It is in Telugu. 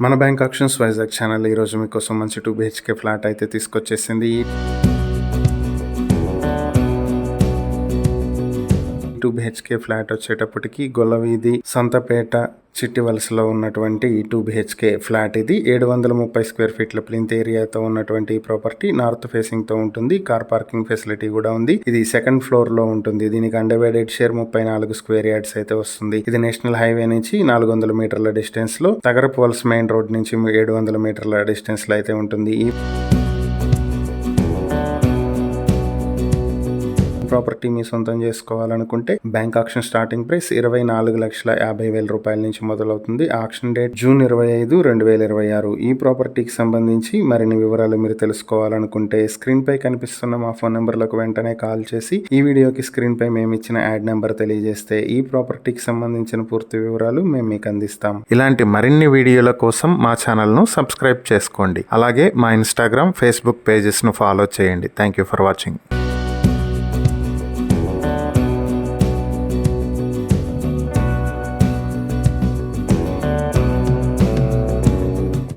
మన బ్యాంక్ ఆప్షన్స్ వైజాగ్ ఛానల్ ఈరోజు మీకోసం మంచి 2 BHK ఫ్లాట్ అయితే తీసుకొచ్చేసింది. 2 BHK ఫ్లాట్ వచ్చేటప్పటికి గొల్లవీధి సంతపేట చిట్టివలసలో ఉన్నటువంటి 2 BHK ఫ్లాట్ ఇది 730 స్క్వేర్ ఫీట్ల ప్లింత్ ఏరియాతో ఉన్నటువంటి ప్రాపర్టీ. నార్త్ ఫేసింగ్ తో ఉంటుంది. కార్ పార్కింగ్ ఫెసిలిటీ కూడా ఉంది. ఇది సెకండ్ ఫ్లోర్ లో ఉంటుంది. దీనికి అన్డివైడెడ్ షేర్ 34 స్క్వేర్ యార్డ్స్ అయితే వస్తుంది. ఇది నేషనల్ హైవే నుంచి 400 మీటర్ల డిస్టెన్స్ లో, తగరపు వలస మెయిన్ రోడ్ నుంచి 700 మీటర్ల డిస్టెన్స్ లో అయితే ఉంటుంది. ఈ ప్రాపర్టీ మీ సొంతం చేసుకోవాలనుకుంటే బ్యాంక్ ఆక్షన్ స్టార్టింగ్ ప్రైస్ 24,50,000 రూపాయల నుంచి మొదలవుతుంది. Auction date June 25, 2026. ఈ ప్రాపర్టీకి సంబంధించి మరిన్ని వివరాలు మీరు తెలుసుకోవాలనుకుంటే స్క్రీన్ పై కనిపిస్తున్న మా ఫోన్ నెంబర్లకు వెంటనే కాల్ చేసి ఈ వీడియోకి స్క్రీన్ పై మేము ఇచ్చిన యాడ్ నెంబర్ తెలియజేస్తే ఈ ప్రాపర్టీకి సంబంధించిన పూర్తి వివరాలు మేము మీకు అందిస్తాం. ఇలాంటి మరిన్ని వీడియోల కోసం మా ఛానల్ ను సబ్స్క్రైబ్ చేసుకోండి. అలాగే మా ఇన్స్టాగ్రామ్, ఫేస్బుక్ పేజెస్ ను ఫాలో చేయండి. Thank you for watching.